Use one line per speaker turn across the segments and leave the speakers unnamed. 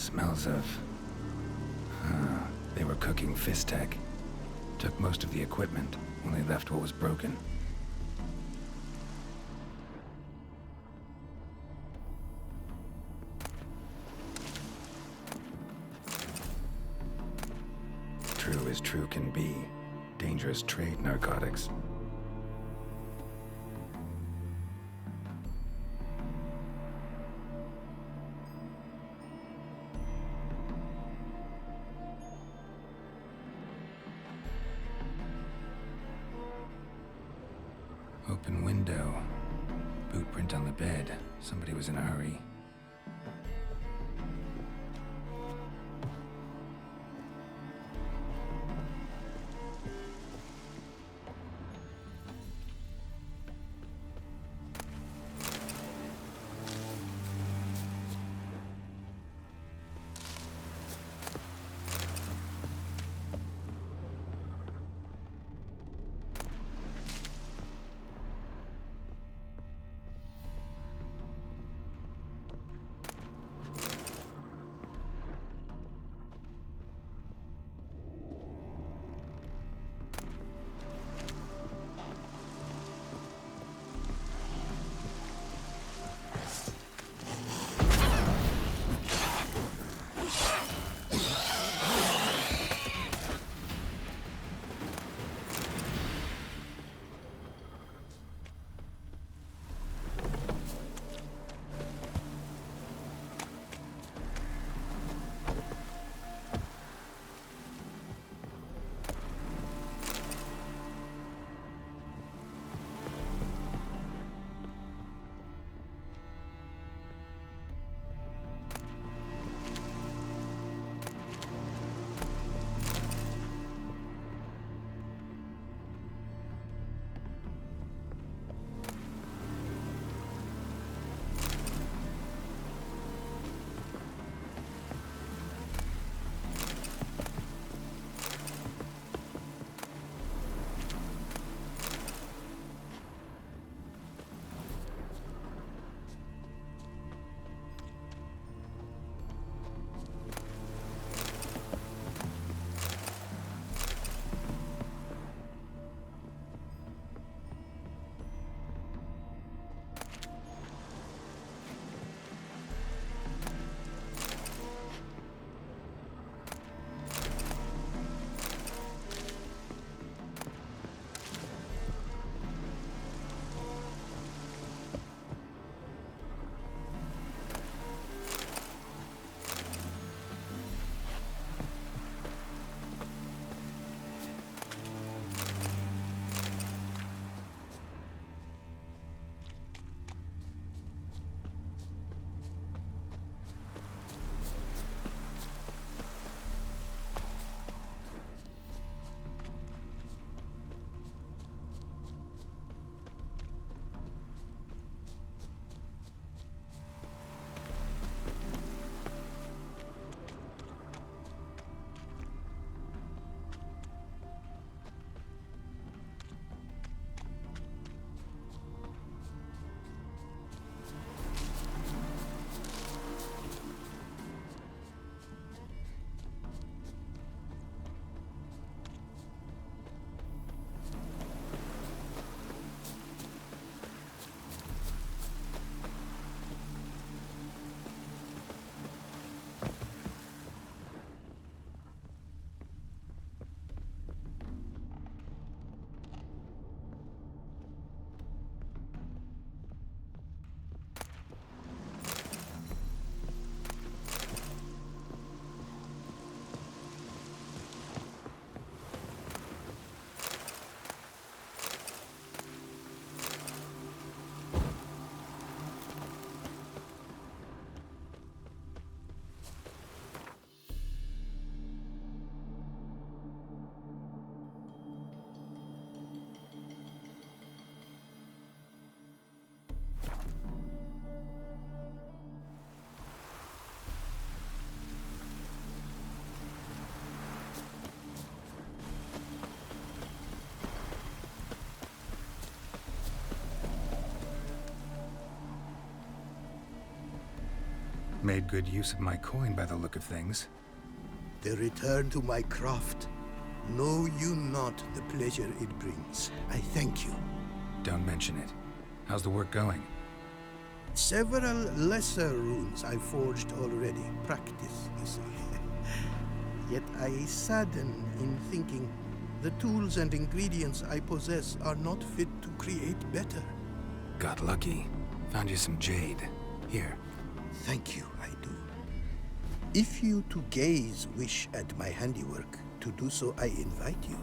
Smells of... They were cooking Fistech. Took most of the equipment, only left what was broken. True as true can be. Dangerous trade, narcotics. Open window. Boot print on the bed. Somebody was in a hurry. Made good use of my coin by the look of things.
The return to my craft. Know you not the pleasure it brings. I thank you.
Don't mention it. How's the work going?
Several lesser runes I forged already. Practice, you see. Yet I sadden in thinking the tools and ingredients I possess are not fit to create better.
Got lucky. Found you some jade. Here.
Thank you, I do. If you to gaze wish at my handiwork, to do so I invite you.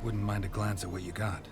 Wouldn't mind a glance at what you got.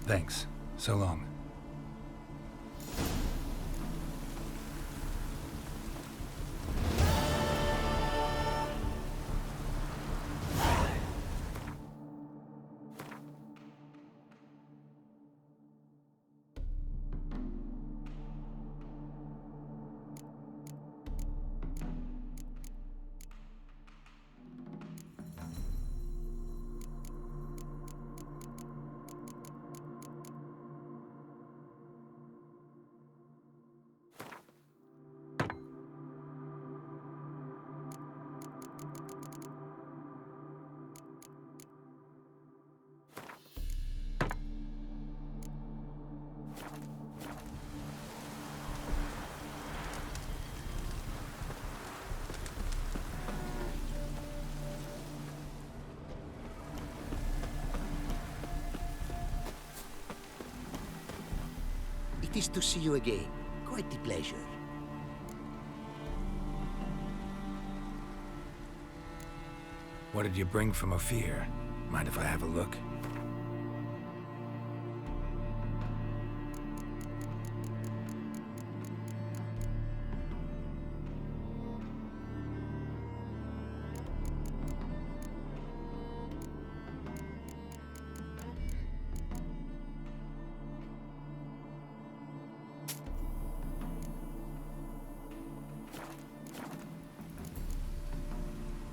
Thanks. So long.
It is to see you again. Quite the pleasure.
What did you bring from Ophir? Mind if I have a look?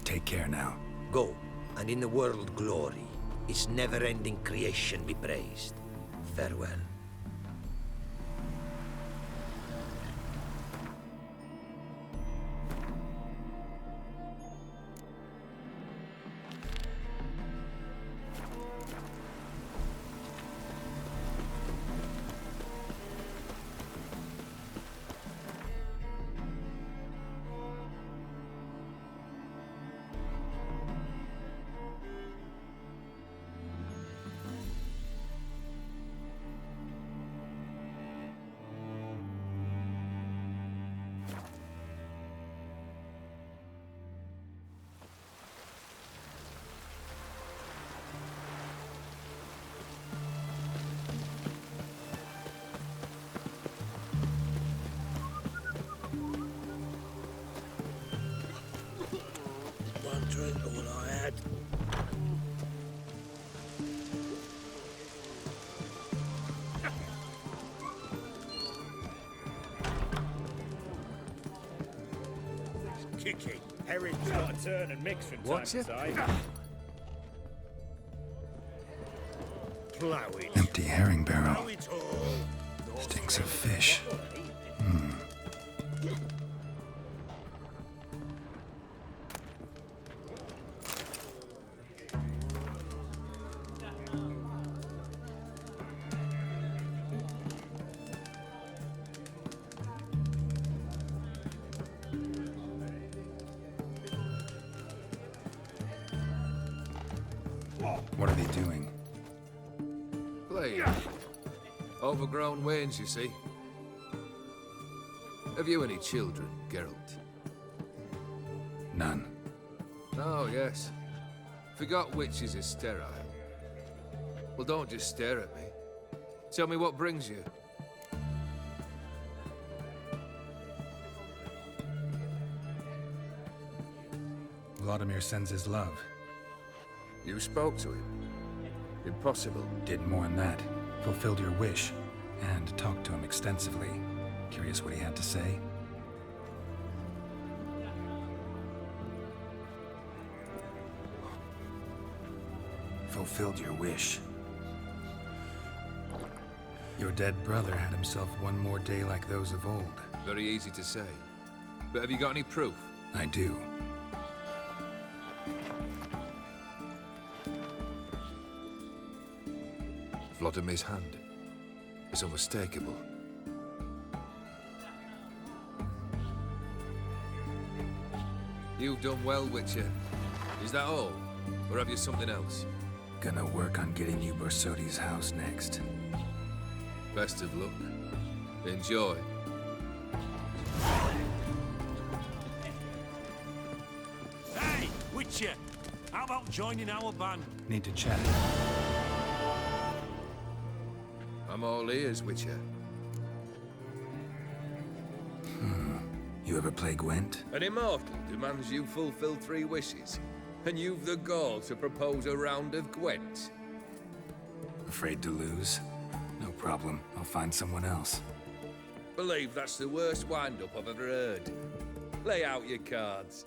Take care now.
Go, and in the world glory, its never-ending creation be praised. Farewell.
Drink all I had.
Kicking. Herring's got to turn and mix from time
What's
to
it?
time.
plowing.
Empty herring barrel.
Plow it all.
Stinks of fish. What are they doing?
Playing. Overgrown wains, you see. Have you any children, Geralt?
None.
Oh, yes. Forgot witches is sterile. Well, don't just stare at me. Tell me what brings you.
Vladimir sends his love.
You spoke to him. Impossible.
Did more than that. Fulfilled your wish. And talked to him extensively. Curious what he had to say? Fulfilled your wish. Your dead brother had himself one more day like those of old.
Very easy to say. But have you got any proof?
I do.
Vladimir's hand. It's unmistakable. You've done well, Witcher. Is that all? Or have you something else?
Gonna work on getting you Borsodi's house next.
Best of luck. Enjoy.
Hey, Witcher! How about joining our band?
Need to chat.
I'm all ears, Witcher.
You ever play Gwent?
An immortal demands you fulfill 3 wishes, and you've the gall to propose a round of Gwent.
Afraid to lose? No problem. I'll find someone else.
Believe that's the worst wind-up I've ever heard. Lay out your cards.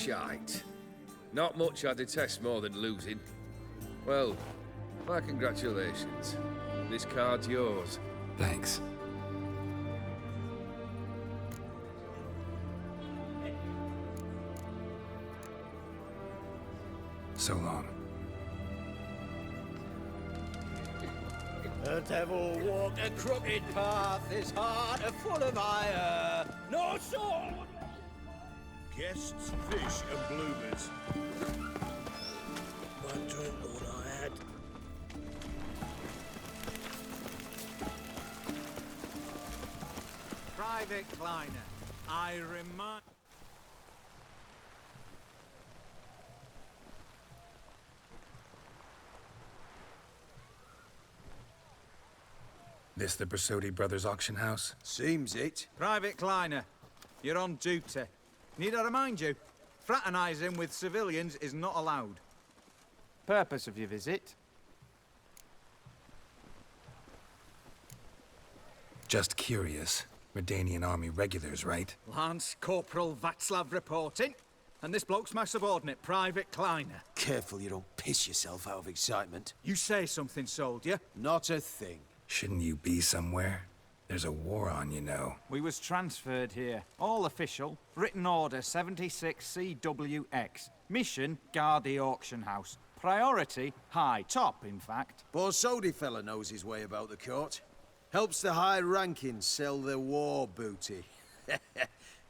shite. Not much I detest more than losing. Well, my congratulations. This card's yours.
Thanks. So long.
The devil walked a crooked path, his heart a full of ire. No soul!
Guests, fish, and bloomers. One drink all I had.
Private Kleiner, I remind...
This the Bersodi Brothers auction house?
Seems it.
Private Kleiner, you're on duty. Need I remind you, fraternizing with civilians is not allowed. Purpose of your visit?
Just curious. Redanian army regulars, right?
Lance Corporal Václav reporting. And this bloke's my subordinate, Private Kleiner.
Careful you don't piss yourself out of excitement.
You say something, soldier.
Not a thing.
Shouldn't you be somewhere? There's a war on, you know.
We was transferred here. All official. Written order 76 CWX. Mission, guard the auction house. Priority, high. Top, in fact.
Borsodi fella knows his way about the court. Helps the high rankings sell their war booty.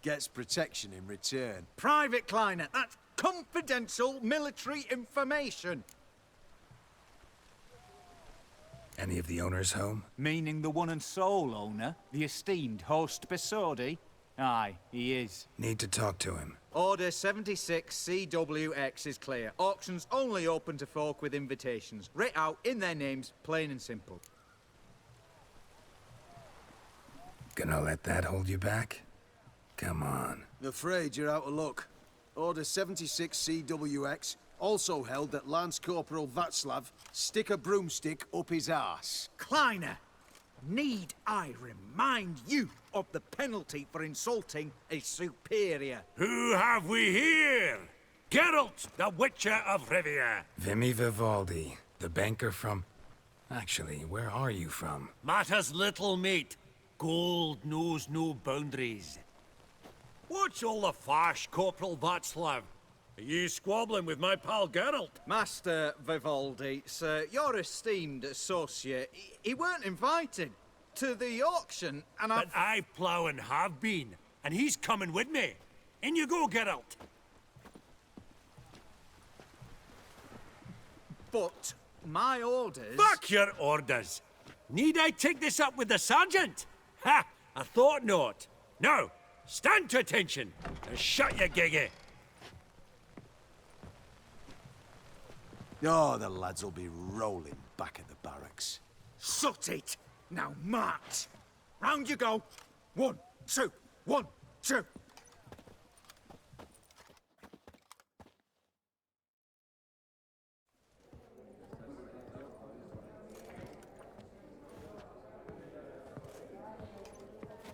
Gets protection in return.
Private Kleiner, that's confidential military information.
Any of the owners home?
Meaning the one and sole owner, the esteemed host Bersodi? Aye, he is.
Need to talk to him.
Order 76 CWX is clear. Auctions only open to folk with invitations. Writ out in their names, plain and simple.
Gonna let that hold you back? Come on.
I'm afraid you're out of luck. Order 76 CWX also held that Lance Corporal Václav stick a broomstick up his arse.
Kleiner, need I remind you of the penalty for insulting a superior?
Who have we here? Geralt, the Witcher of Rivia.
Vimy Vivaldi, the banker from... Actually, where are you from?
Matters little, mate. Gold knows no boundaries. What's all the fash, Corporal Václav? Are you squabbling with my pal Geralt?
Master Vivaldi, sir, your esteemed associate, he weren't invited to the auction, and
But I plough and have been, and he's coming with me. In you go, Geralt.
But my orders...
Fuck your orders! Need I take this up with the sergeant? Ha! I thought not. Now, stand to attention and shut your giggy.
Oh, the lads will be rolling back at the barracks.
Shut it! Now march! Round you go! 1, 2, 1, 2!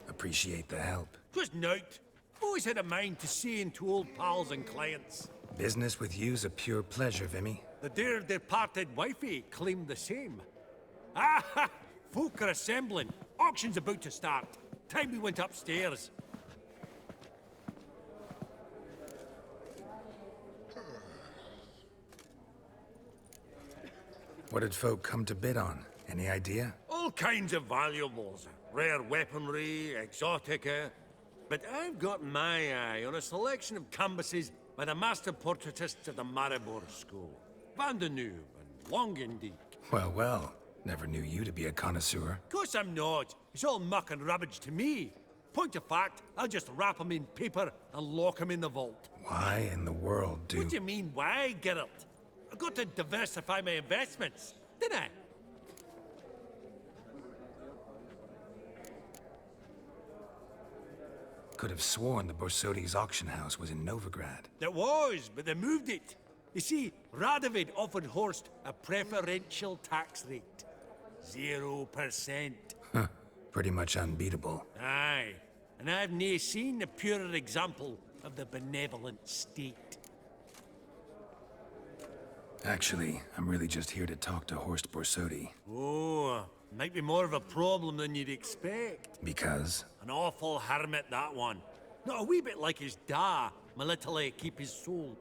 Appreciate the help.
'Twas nowt. Always had a mind to seeing to old pals and clients.
Business with you's a pure pleasure, Vimy.
The dear departed wifey claimed the same. Ah ha! Folk are assembling. Auction's about to start. Time we went upstairs.
What did folk come to bid on? Any idea?
All kinds of valuables. Rare weaponry, exotica. But I've got my eye on a selection of canvases by the master portraitists of the Maribor School. Van de Neuve and Longendijk.
Well, well. Never knew you to be a connoisseur.
Of course I'm not. It's all muck and rubbish to me. Point of fact, I'll just wrap 'em in paper and lock 'em in the vault.
Why in the world do...
What do you mean, why, Geralt? I've got to diversify my investments, didn't I?
Could have sworn the Borsodi's auction house was in Novigrad.
It was, but they moved it. You see, Radovid offered Horst a preferential tax rate. 0%.
Huh. Pretty much unbeatable.
Aye. And I've nae seen a purer example of the benevolent state.
Actually, I'm really just here to talk to Horst Borsodi.
Oh, might be more of a problem than you'd expect.
Because?
An awful hermit, that one. Not a wee bit like his da, my little keep his soul.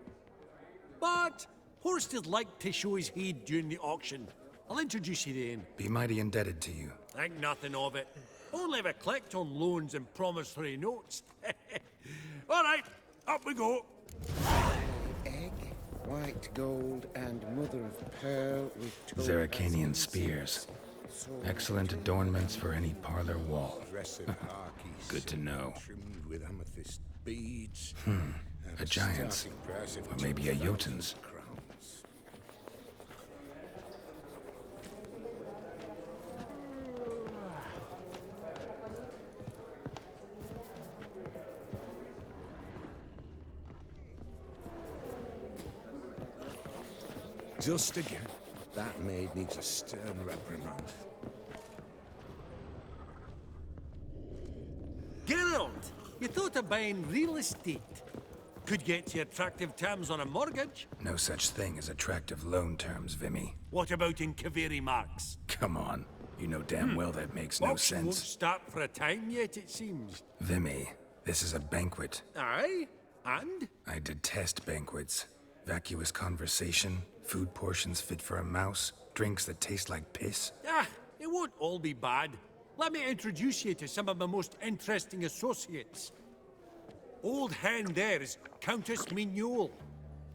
But Horst is like to show his heed during the auction. I'll introduce you then.
Be mighty indebted to you.
Think nothing of it. Only ever collect on loans and promissory notes. All right, up we go.
Egg, white gold, and mother of pearl with
Zeracanian spears. Excellent adornments for any parlor wall. Good to know.
Trimmed with amethyst beads.
A giant's. Or maybe a Jotun's.
Just again. That maid needs a stern reprimand.
Geralt, you thought of buying real estate. Could get you attractive terms on a mortgage.
No such thing as attractive loan terms, Vimy.
What about in Kaveri Marks?
Come on. You know damn well that makes no
Auction won't
sense.
start for a time yet, it seems.
Vimy, this is a banquet.
Aye? And?
I detest banquets. Vacuous conversation, food portions fit for a mouse, drinks that taste like piss.
Ah, it won't all be bad. Let me introduce you to some of my most interesting associates. Old hen there is Countess Mignol.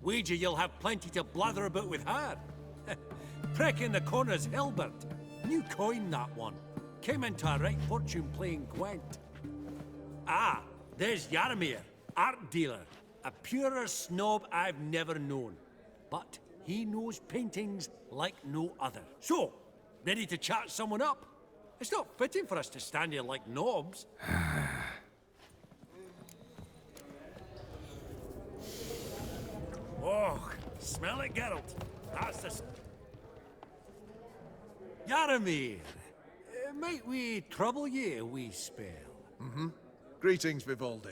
Wager you'll have plenty to blather about with her. Prick in the corner's Hilbert. New coin, that one. Came into a right fortune playing Gwent. Ah, there's Jaromir, art dealer. A purer snob I've never known. But he knows paintings like no other. So, ready to chat someone up? It's not fitting for us to stand here like knobs. Oh, smell it, Geralt. That's the... Jaromir, might we trouble ye a wee spell?
Greetings, Vivaldi.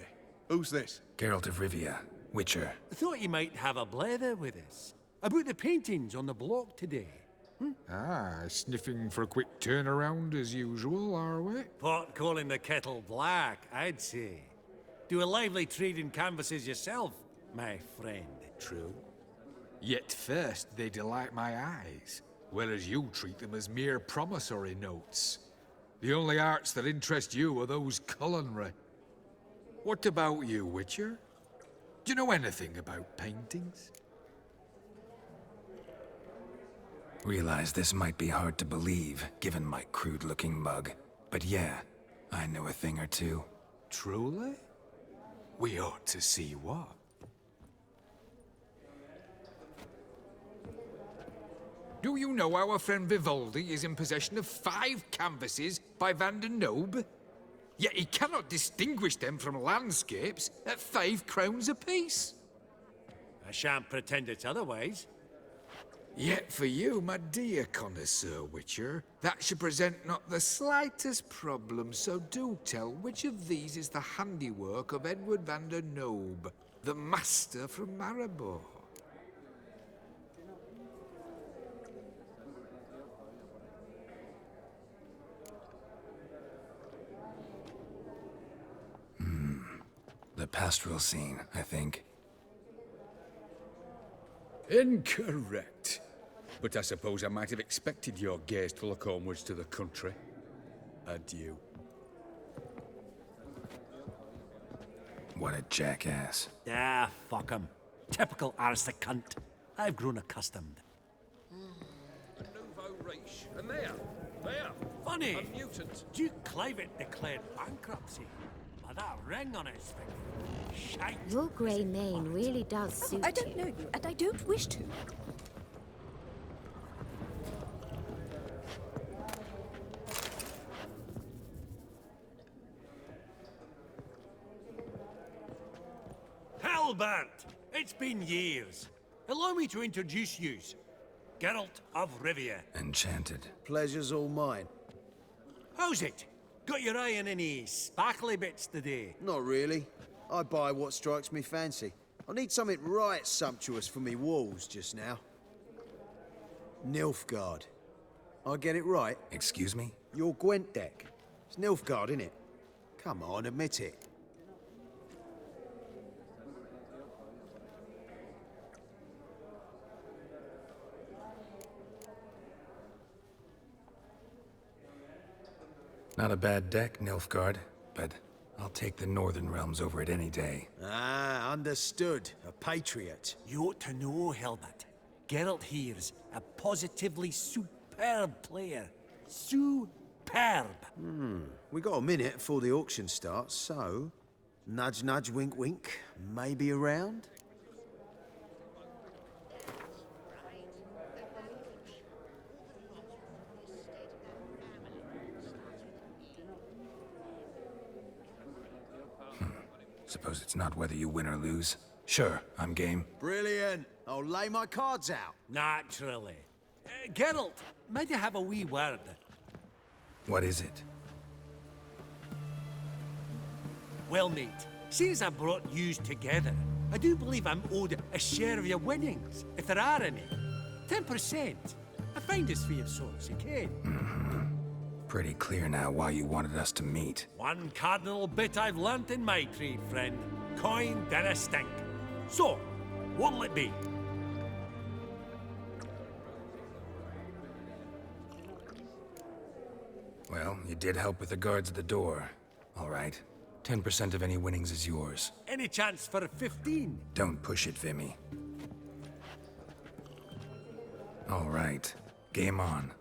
Who's this?
Geralt of Rivia, Witcher.
Thought you might have a blether with us. About the paintings on the block today.
Ah, sniffing for a quick turnaround as usual, are we?
Pot calling the kettle black, I'd say. Do a lively trade in canvases yourself, my friend.
True. Yet first they delight my eyes, whereas you treat them as mere promissory notes. The only arts that interest you are those culinary. What about you, Witcher? Do you know anything about paintings?
Realize this might be hard to believe, given my crude-looking mug. But yeah, I know a thing or two.
Truly? We ought to see what. Do you know our friend Vivaldi is in possession of 5 canvases by Van der Nobe? Yet he cannot distinguish them from landscapes at 5 crowns apiece.
I shan't pretend it's otherwise.
Yet for you, my dear connoisseur Witcher, that should present not the slightest problem, so do tell which of these is the handiwork of Edward van der Nobe, the master from Maribor.
The pastoral scene, I think.
Incorrect. But I suppose I might have expected your gaze to look homewards to the country. Adieu.
What a jackass.
Ah, fuck him. Typical aristocrat. I've grown accustomed.
A nouveau riche. And there.
Funny.
A mutant.
Duke Clivet declared bankruptcy. By that ring on his finger. Shite.
Your grey mane really does suit
I don't know you, and I don't wish to.
Halbert! It's been years. Allow me to introduce yous. Geralt of Rivia.
Enchanted.
Pleasure's all mine.
How's it? Got your eye on any sparkly bits today?
Not really. I buy what strikes me fancy. I need something right sumptuous for me walls just now. Nilfgaard. I get it right?
Excuse me?
You're Gwent deck. It's Nilfgaard, innit? Come on, admit it.
Not a bad deck, Nilfgaard, but I'll take the Northern Realms over it any day.
Ah, understood. A patriot.
You ought to know, Helmut. Geralt here's a positively superb player. Superb!
We got a minute before the auction starts, so... Nudge, nudge, wink, wink. Maybe around?
Suppose it's not whether you win or lose. Sure, I'm game.
Brilliant. I'll lay my cards out.
Naturally. Geralt, might you have a wee word?
What is it?
Well, mate, seeing as I brought yous together, I do believe I'm owed a share of your winnings, if there are any. 10%. A finder's fee of sorts, you can.
Pretty clear now why you wanted us to meet.
One cardinal bit I've learnt in my trade, friend. Coin dinna stink. So, what'll it be?
Well, you did help with the guards at the door. All right. 10% of any winnings is yours.
Any chance for a 15?
Don't push it, Vimy. All right. Game on.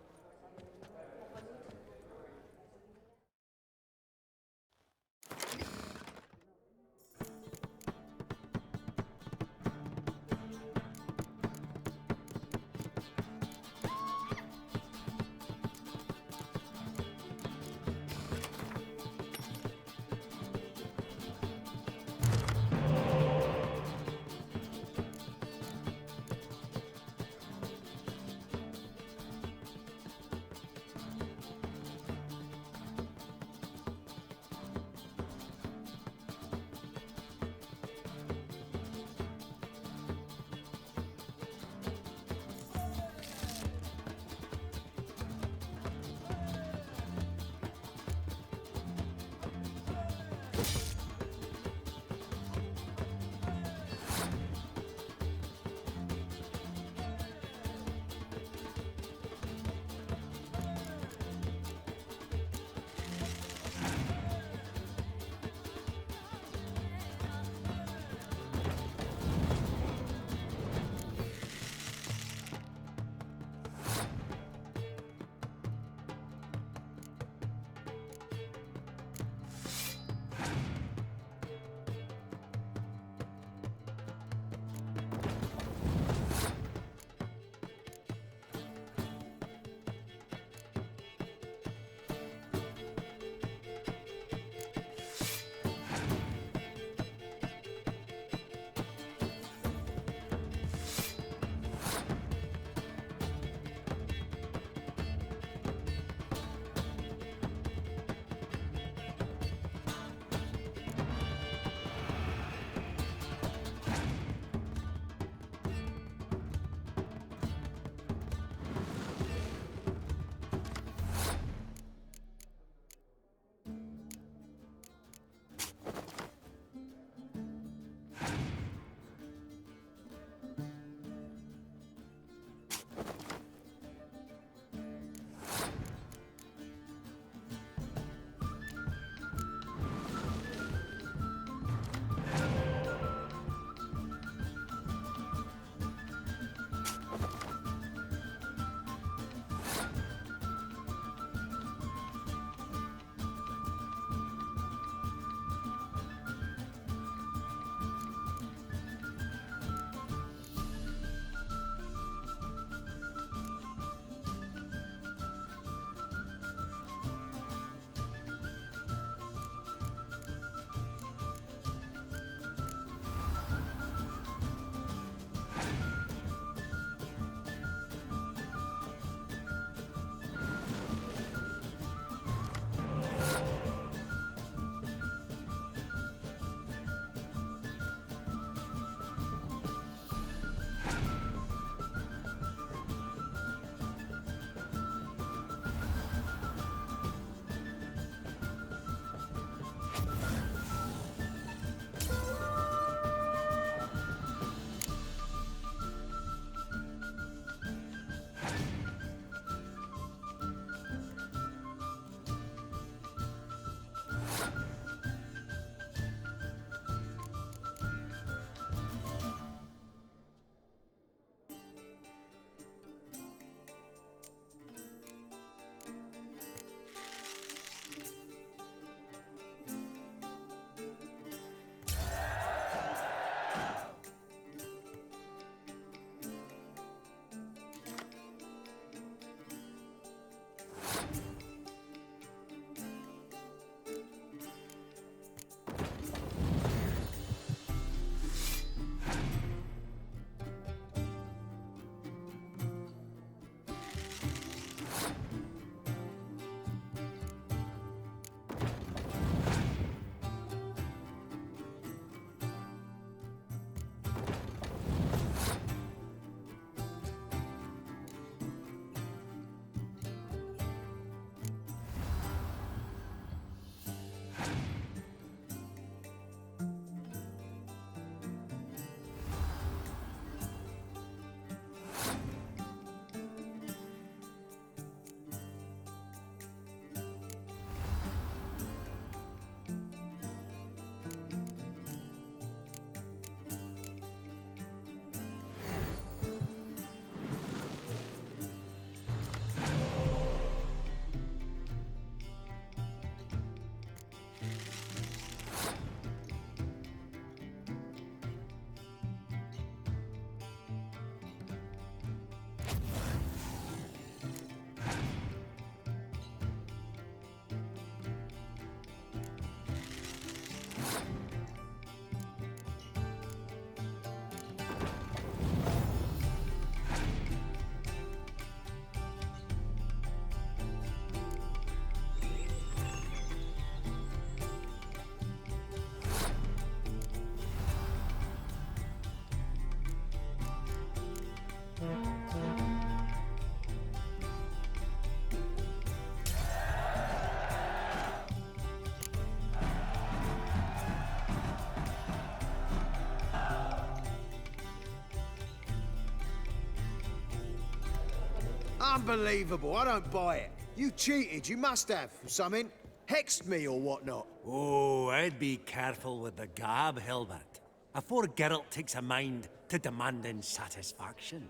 Unbelievable, I don't buy it. You cheated, you must have, something. Hexed me or whatnot.
Oh, I'd be careful with the gab, Hilbert. Afore Geralt takes a mind to demanding satisfaction.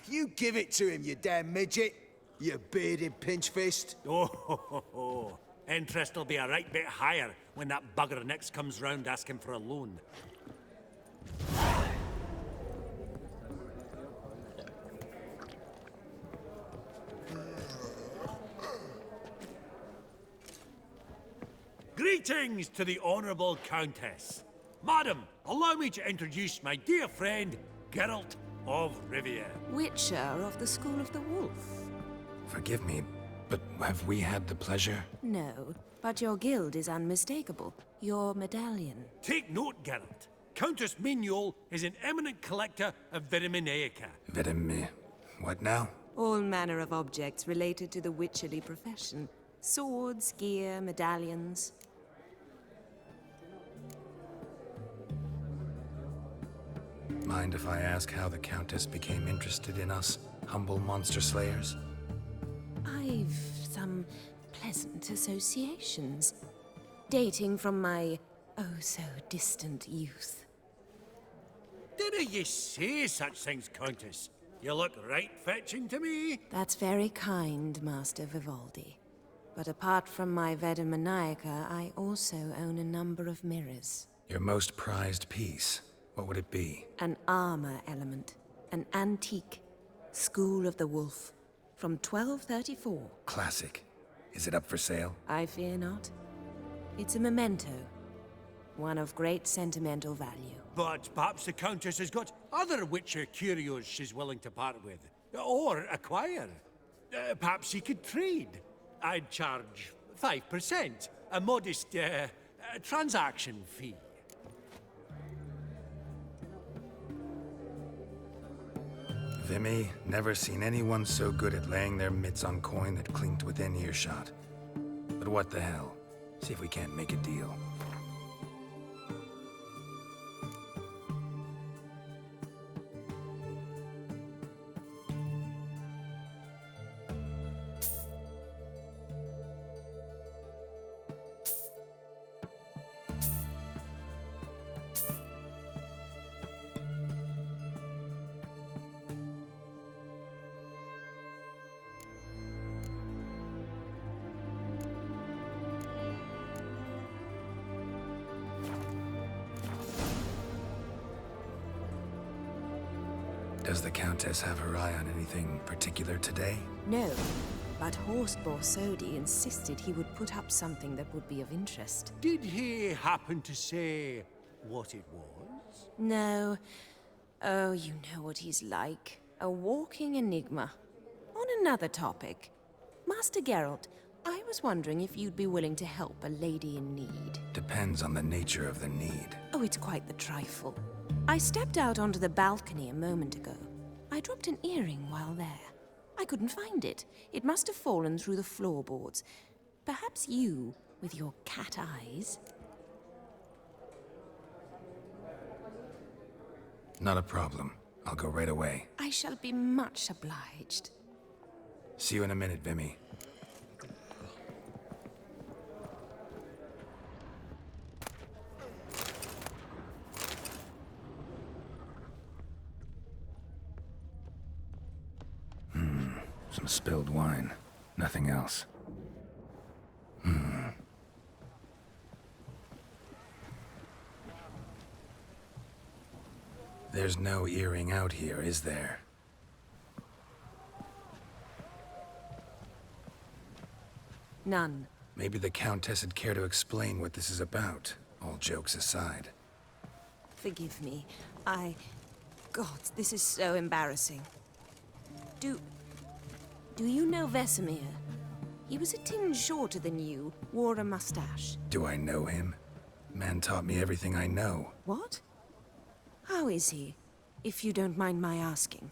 You give it to him, you damn midget. You bearded pinchfist.
Oh, interest will be a right bit higher when that bugger next comes round asking for a loan. Greetings to the Honourable Countess. Madam, allow me to introduce my dear friend, Geralt of Rivia.
Witcher of the School of the Wolf.
Forgive me, but have we had the pleasure?
No, but your guild is unmistakable. Your medallion.
Take note, Geralt. Countess Mignol is an eminent collector of Vitaminaica.
What now?
All manner of objects related to the witcherly profession. Swords, gear, medallions.
Mind if I ask how the Countess became interested in us, humble monster slayers?
I've some pleasant associations, dating from my oh-so-distant youth.
Dinna ye say such things, Countess? You look right fetching to me.
That's very kind, Master Vivaldi. But apart from my Vesimir, I also own a number of mirrors.
Your most prized piece, what would it be?
An armor element. An antique. School of the Wolf. From 1234.
Classic. Is it up for sale?
I fear not. It's a memento. One of great sentimental value.
But perhaps the Countess has got other Witcher curios she's willing to part with. Or acquire. Perhaps he could trade. I'd charge 5%. A modest, transaction fee.
Vimy, never seen anyone so good at laying their mitts on coin that clinked within earshot. But what the hell? See if we can't make a deal. Does the Countess have her eye on anything particular today?
No, but Horst Borsodi insisted he would put up something that would be of interest.
Did he happen to say what it was?
No. Oh, you know what he's like. A walking enigma. On another topic. Master Geralt, I was wondering if you'd be willing to help a lady in need.
Depends on the nature of the need.
Oh, it's quite the trifle. I stepped out onto the balcony a moment ago. I dropped an earring while there. I couldn't find it. It must have fallen through the floorboards. Perhaps you, with your cat eyes...
Not a problem. I'll go right away.
I shall be much obliged.
See you in a minute, Vimy. Some spilled wine. Nothing else. There's no earring out here, is there?
None.
Maybe the Countess would care to explain what this is about, all jokes aside.
Forgive me. God, this is so embarrassing. Do you know Vesimir? He was a tinge shorter than you, wore a mustache.
Do I know him? Man taught me everything I know.
What? How is he, if you don't mind my asking?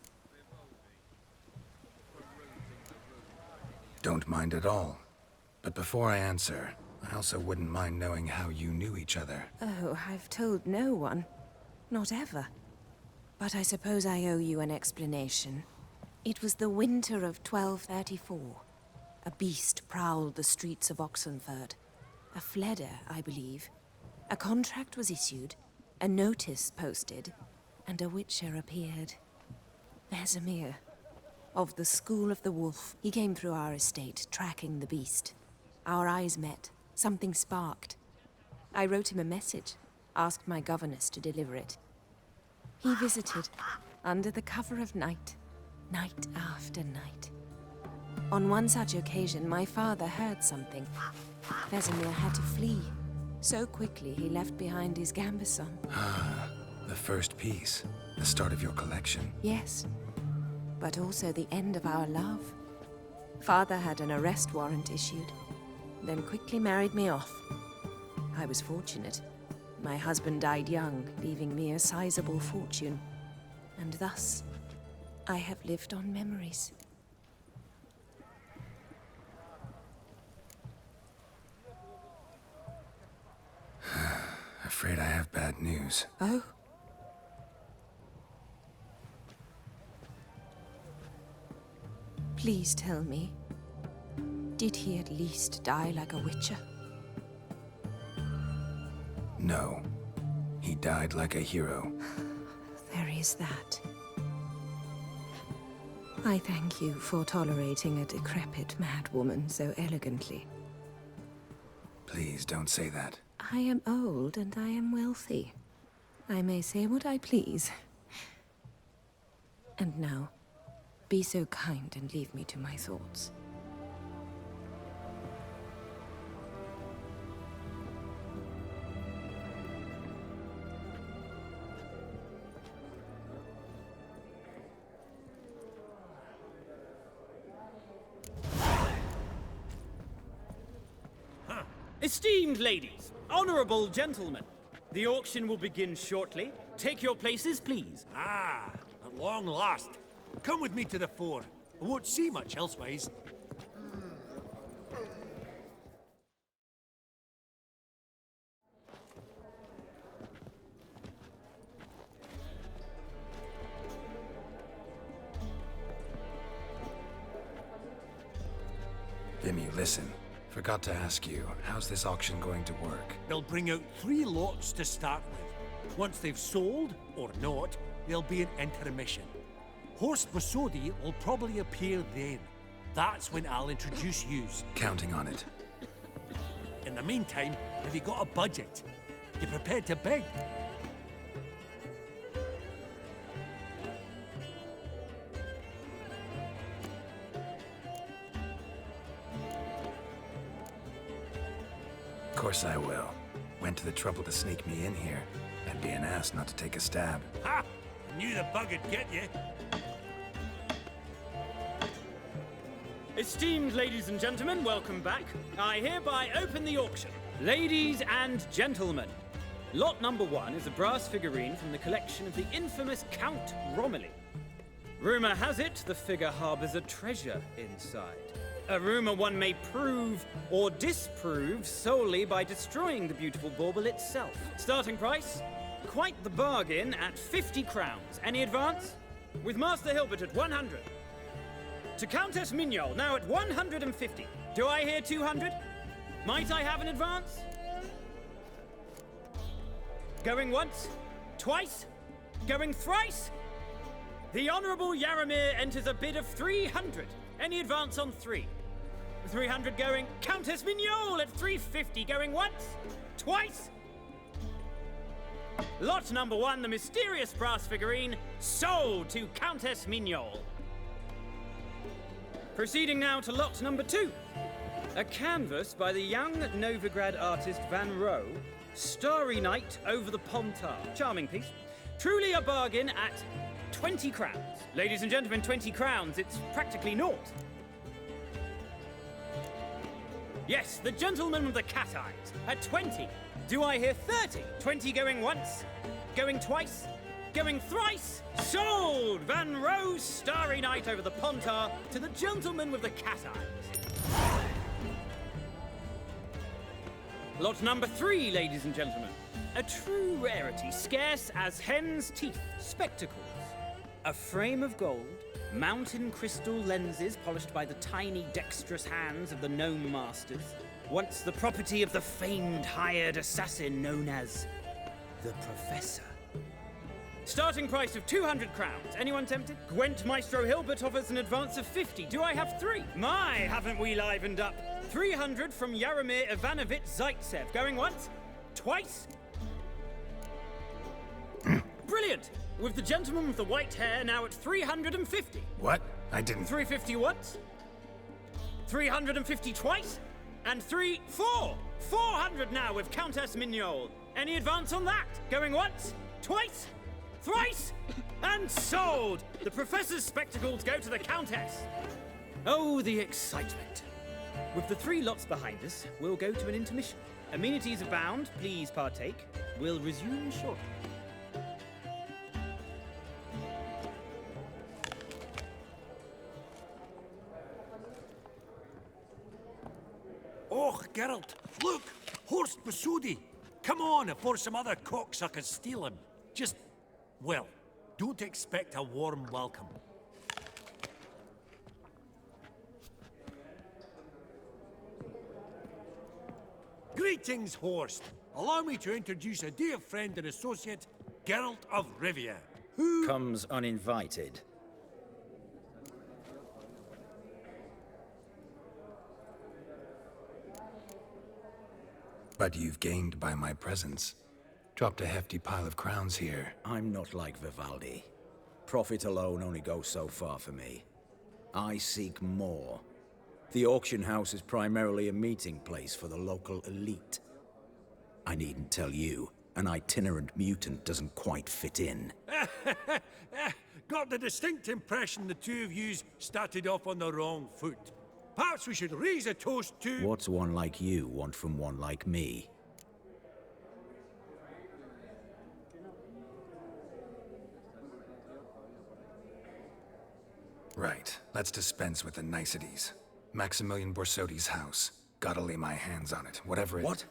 Don't mind at all. But before I answer, I also wouldn't mind knowing how you knew each other.
Oh, I've told no one. Not ever. But I suppose I owe you an explanation. It was the winter of 1234. A beast prowled the streets of Oxenford. A fleder, I believe. A contract was issued, a notice posted, and a witcher appeared. Vesimir, of the School of the Wolf. He came through our estate, tracking the beast. Our eyes met. Something sparked. I wrote him a message, asked my governess to deliver it. He visited, under the cover of night, night after night. On one such occasion, my father heard something. Vesimir had to flee. So quickly, he left behind his gambeson.
The first piece. The start of your collection.
Yes, but also the end of our love. Father had an arrest warrant issued, then quickly married me off. I was fortunate. My husband died young, leaving me a sizable fortune. And thus, I have lived on memories.
Afraid I have bad news.
Oh? Please tell me, did he at least die like a witcher?
No. He died like a hero.
There is that. I thank you for tolerating a decrepit madwoman so elegantly.
Please don't say that.
I am old and I am wealthy. I may say what I please. And now, be so kind and leave me to my thoughts.
Esteemed ladies, honorable gentlemen, the auction will begin shortly. Take your places, please.
Ah, at long last. Come with me to the fore. I won't see much elsewise.
Vimy, listen. Forgot to ask you, how's this auction going to work?
They'll bring out 3 lots to start with. Once they've sold, or not, there'll be an intermission. Horst Bosodi will probably appear then. That's when I'll introduce yous.
Counting on it.
In the meantime, have you got a budget? You prepared to bid?
Of course I will. Went to the trouble to sneak me in here. I'd be an ass not to take a stab.
Ha! I knew the bug would get you.
Esteemed ladies and gentlemen, welcome back. I hereby open the auction. Ladies and gentlemen, lot number 1 is a brass figurine from the collection of the infamous Count Romilly. Rumor has it the figure harbors a treasure inside. A rumor one may prove or disprove solely by destroying the beautiful bauble itself. Starting price? Quite the bargain at 50 crowns. Any advance? With Master Hilbert at 100. To Countess Mignol, now at 150. Do I hear 200? Might I have an advance? Going once? Twice? Going thrice? The Honourable Yaramir enters a bid of 300. Any advance on 3? 300 going. Countess Mignol at 350 going once? Twice? Lot number 1, the mysterious brass figurine, sold to Countess Mignol. Proceeding now to lot number 2. A canvas by the young Novigrad artist Van Rohe, Starry Night over the Pontar. Charming piece. Truly a bargain at 20 crowns. Ladies and gentlemen, 20 crowns, it's practically naught. Yes, the gentleman with the cat eyes at 20. Do I hear 30? 20 going once, going twice, going thrice. Sold! Van Rohe's Starry Night over the Pontar to the gentleman with the cat eyes. Lot number 3, ladies and gentlemen. A true rarity, scarce as hen's teeth. Spectacles. A frame of gold, mountain crystal lenses polished by the tiny, dexterous hands of the gnome masters, once the property of the famed hired assassin known as the Professor. Starting price of 200 crowns. Anyone tempted? Gwent Maestro Hilbert offers an advance of 50. Do I have 3? My, haven't we livened up? 300 from Yaromir Ivanovich Zaitsev. Going once? Twice? Brilliant! With the gentleman with the white hair now at 350.
What? I didn't...
350 once? 350 twice? And 400 now with Countess Mignol. Any advance on that? Going once? Twice? Thrice? And sold! The Professor's spectacles go to the Countess. Oh, the excitement. With the 3 lots behind us, we'll go to an intermission. Amenities abound, please partake. We'll resume shortly.
Oh, Geralt, look! Horst Masudi! Come on, before some other cocksuckers steal him. Just, well, don't expect a warm welcome. Greetings, Horst. Allow me to introduce a dear friend and associate, Geralt of Rivia, who...
comes uninvited.
But you've gained by my presence. Dropped a hefty pile of crowns here.
I'm not like Vivaldi. Profit alone only goes so far for me. I seek more. The auction house is primarily a meeting place for the local elite. I needn't tell you, an itinerant mutant doesn't quite fit in.
Got the distinct impression the two of yous started off on the wrong foot. Perhaps we should raise a toast to...
What's one like you want from one like me?
Right. Let's dispense with the niceties. Maximilian Borsodi's house. Gotta lay my hands on it, whatever it...
What?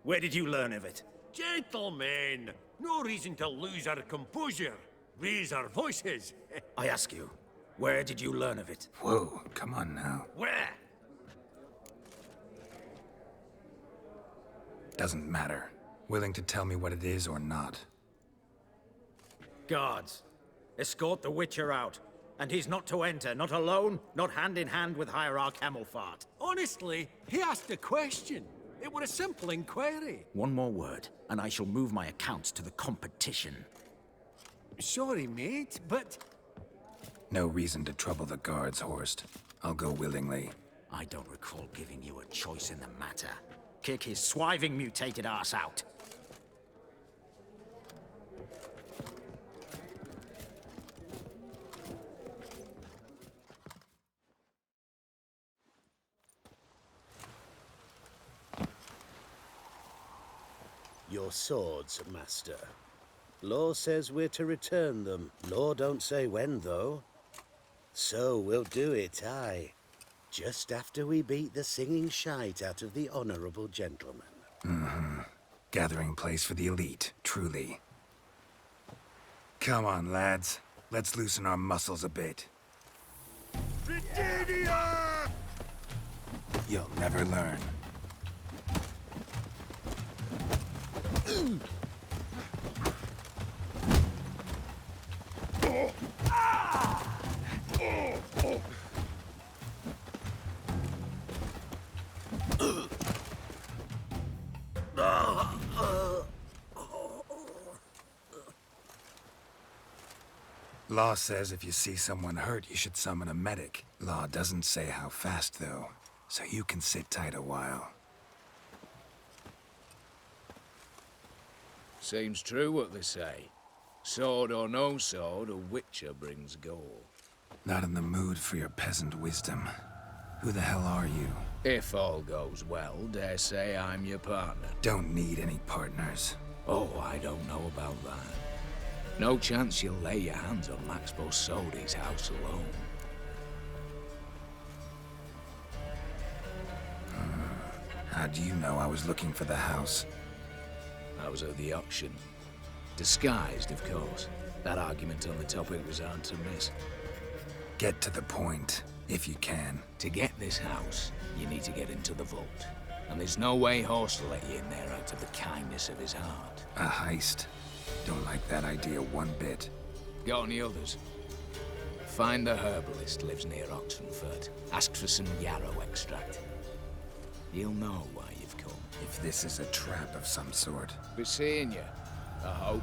Where did you learn of it?
Gentlemen, no reason to lose our composure. Raise our voices.
I ask you, where did you learn of it?
Whoa, come on now.
Where?
Doesn't matter. Willing to tell me what it is or not.
Guards, escort the Witcher out. And he's not to enter, not alone, not hand in hand with Hierarch Hamelfart.
Honestly, he asked a question. It were a simple inquiry.
One more word, and I shall move my accounts to the competition.
Sorry, mate, but...
No reason to trouble the guards, Horst. I'll go willingly.
I don't recall giving you a choice in the matter. Kick his swiving mutated ass out.
Your swords, Master. Law says we're to return them. Law don't say when, though. So we'll do it, aye. Just after we beat the singing shite out of the honorable gentleman.
Mm-hmm. Gathering place for the elite, truly. Come on, lads. Let's loosen our muscles a bit.
Britannia!
You'll never learn. Law says if you see someone hurt, you should summon a medic. Law doesn't say how fast, though, so you can sit tight a while.
Seems true what they say. Sword or no sword, a witcher brings gold.
Not in the mood for your peasant wisdom. Who the hell are you?
If all goes well, dare say I'm your partner.
Don't need any partners.
Oh, I don't know about that. No chance you'll lay your hands on Max Borsodi's house alone.
How do you know I was looking for the house?
I was at the auction.
Disguised, of course. That argument on the topic was hard to miss.
Get to the point, if you can.
To get this house, you need to get into the vault. And there's no way Horst will let you in there out of the kindness of his heart.
A heist. Don't like that idea one bit.
Got any others? Find the herbalist lives near Oxenfurt. Ask for some yarrow extract. He'll know why you've come.
If this is a trap of some sort.
Be seeing you, I hope.